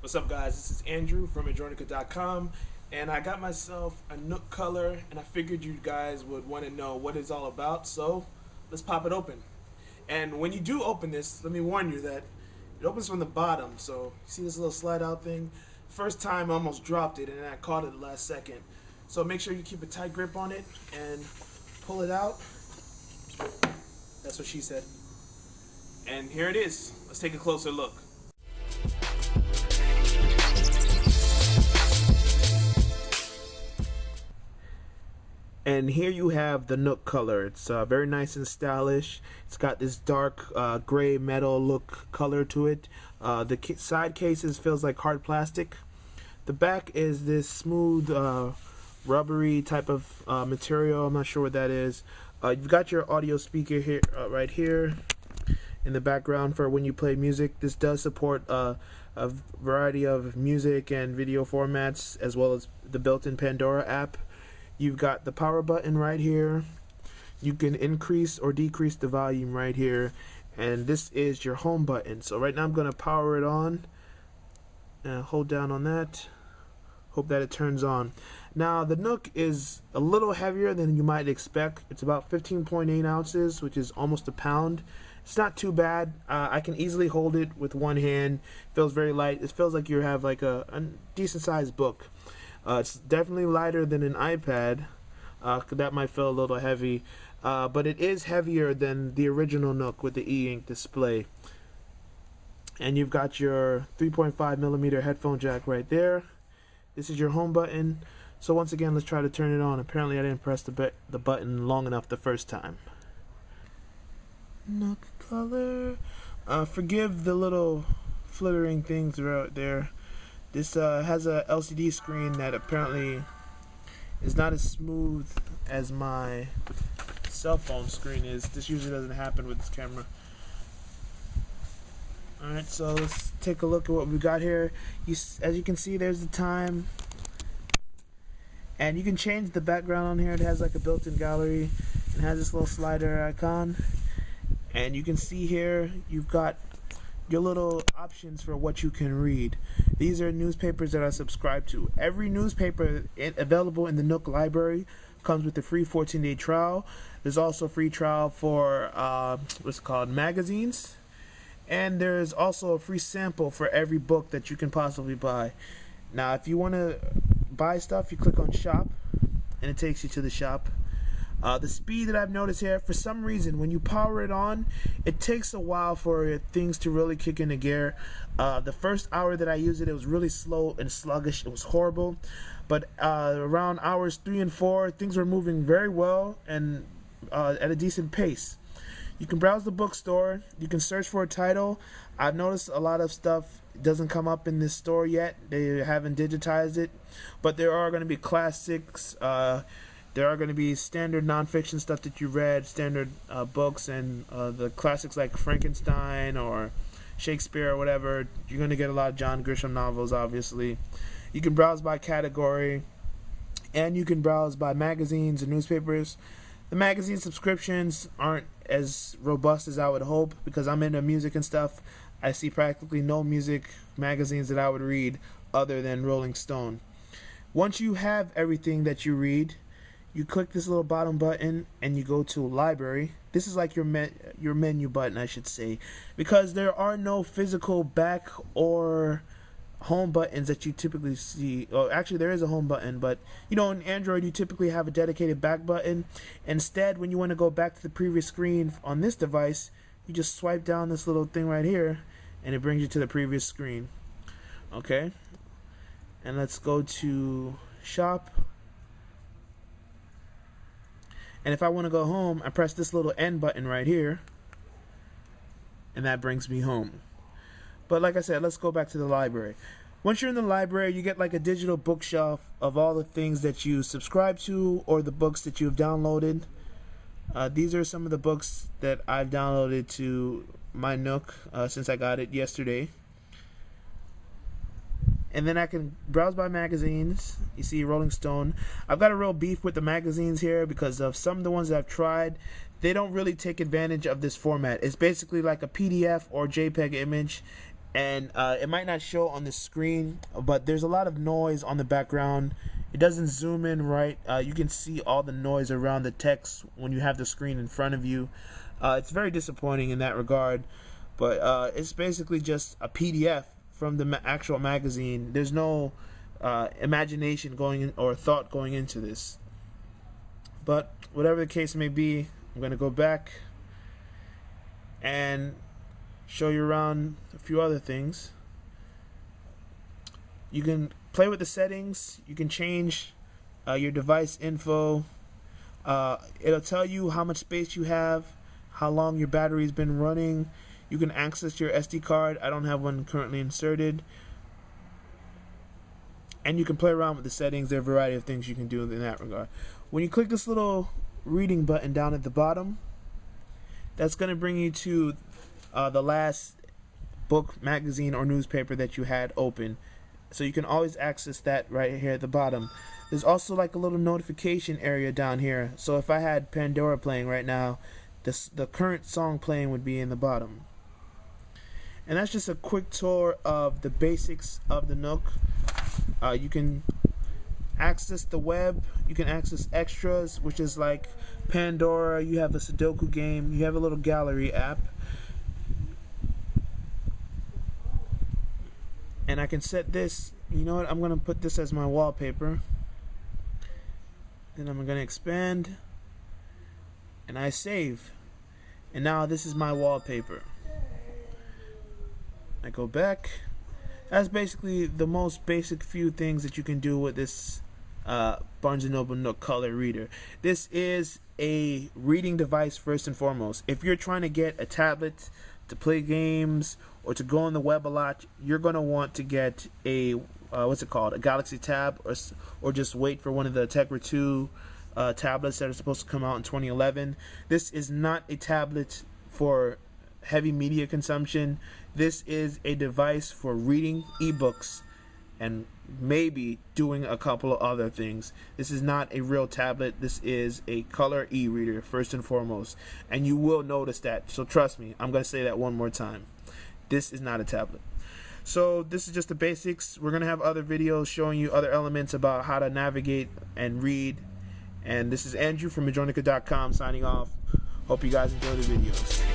What's up, guys? This is Andrew from Adronica.com, and I got myself a Nook color, and I figured you guys would want to know what it's all about, so let's pop it open. And when you do open this, let me warn you that it opens from the bottom, so you see this little slide out thing? First time I almost dropped it, and I caught it at the last second. So make sure you keep a tight grip on it and pull it out. That's what she said. And here it is. Let's take a closer look. And here you have the Nook color. It's very nice and stylish. It's got this dark gray metal look color to it. The side cases feels like hard plastic. The back is this smooth rubbery type of material. I'm not sure what that is. You've got your audio speaker here, right here in the background for when you play music. This does support a variety of music and video formats, as well as the built-in Pandora app. You've got the power button right here. You can increase or decrease the volume right here, and this is your home button. So right now I'm going to power it on and hold down on that. Hope that it turns on. Now the Nook is a little heavier than you might expect. It's about 15.8 ounces, which is almost a pound. It's not too bad. I can easily hold it with one hand. It feels very light. It feels like you have like a decent sized book. It's definitely lighter than an iPad. That might feel a little heavy, but it is heavier than the original Nook with the e-ink display. And you've got your 3.5mm headphone jack right there. This is your home button. So once again, let's try to turn it on. Apparently I didn't press the button long enough the first time. Nook color. Forgive the little flittering things right there. This has a LCD screen that apparently is not as smooth as my cell phone screen is. This usually doesn't happen with this camera. Alright, so let's take a look at what we got here. As you can see, there's the time. And you can change the background on here. It has like a built-in gallery. It has this little slider icon. And you can see here, you've got your little options for what you can read. These are newspapers that I subscribe to. Every newspaper available in the Nook library comes with a free 14-day trial. There's also a free trial for what's called magazines, and there's also a free sample for every book that you can possibly buy. Now if you want to buy stuff, you click on shop and it takes you to the shop. The speed that I've noticed here, for some reason, when you power it on, it takes a while for things to really kick into gear. The first hour that I used it, it was really slow and sluggish. It was horrible. But around hours 3 and 4, things were moving very well and at a decent pace. You can browse the bookstore. You can search for a title. I've noticed a lot of stuff doesn't come up in this store yet. They haven't digitized it. But there are going to be classics. There are going to be standard nonfiction stuff that you read, standard books, and the classics like Frankenstein or Shakespeare or whatever. You're going to get a lot of John Grisham novels, obviously. You can browse by category, and you can browse by magazines and newspapers. The magazine subscriptions aren't as robust as I would hope, because I'm into music and stuff. I see practically no music magazines that I would read other than Rolling Stone. Once you have everything that you read, you click this little bottom button and you go to library. This is like your menu button, I should say, because there are no physical back or home buttons that you typically see. Oh, actually there is a home button, but you know, in Android you typically have a dedicated back button. Instead, when you want to go back to the previous screen on this device, you just swipe down this little thing right here and it brings you to the previous screen. Okay, and let's go to shop. And if I want to go home, I press this little N button right here, and that brings me home. But like I said, let's go back to the library. Once you're in the library, you get like a digital bookshelf of all the things that you subscribe to or the books that you've downloaded. These are some of the books that I've downloaded to my Nook since I got it yesterday. And then I can browse by magazines. You see Rolling Stone. I've got a real beef with the magazines here because of some of the ones that I've tried. They don't really take advantage of this format. It's basically like a PDF or JPEG image. and it might not show on the screen, but there's a lot of noise on the background. It doesn't zoom in right. You can see all the noise around the text when you have the screen in front of you. It's very disappointing in that regard, but it's basically just a PDF from the actual magazine. There's no imagination going in or thought going into this. But whatever the case may be, I'm going to go back and show you around a few other things. You can play with the settings. You can change your device info. It'll tell you how much space you have, how long your battery's been running. You can access your SD card. I don't have one currently inserted. And you can play around with the settings. There are a variety of things you can do in that regard. When you click this little reading button down at the bottom, that's going to bring you to the last book, magazine, or newspaper that you had open. So you can always access that right here at the bottom. There's also like a little notification area down here. So if I had Pandora playing right now, the current song playing would be in the bottom. And that's just a quick tour of the basics of the Nook. You can access the web. You can access extras, which is like Pandora. You have a Sudoku game. You have a little gallery app. And I can set this, you know what, I'm going to put this as my wallpaper. Then I'm going to expand. And I save. And now this is my wallpaper. I go back. That's basically the most basic few things that you can do with this Barnes & Noble Nook Color Reader. This is a reading device first and foremost. If you're trying to get a tablet to play games or to go on the web a lot, you're going to want to get a what's it called, a Galaxy Tab, or just wait for one of the Tegra 2 tablets that are supposed to come out in 2011. This is not a tablet for heavy media consumption. This is a device for reading ebooks and maybe doing a couple of other things. This is not a real tablet. This is a color e-reader first and foremost, and you will notice that. So trust me, I'm going to say that one more time. This is not a tablet. So this is just the basics. We're going to have other videos showing you other elements about how to navigate and read. And this is Andrew from Majonica.com signing off. Hope you guys enjoy the videos.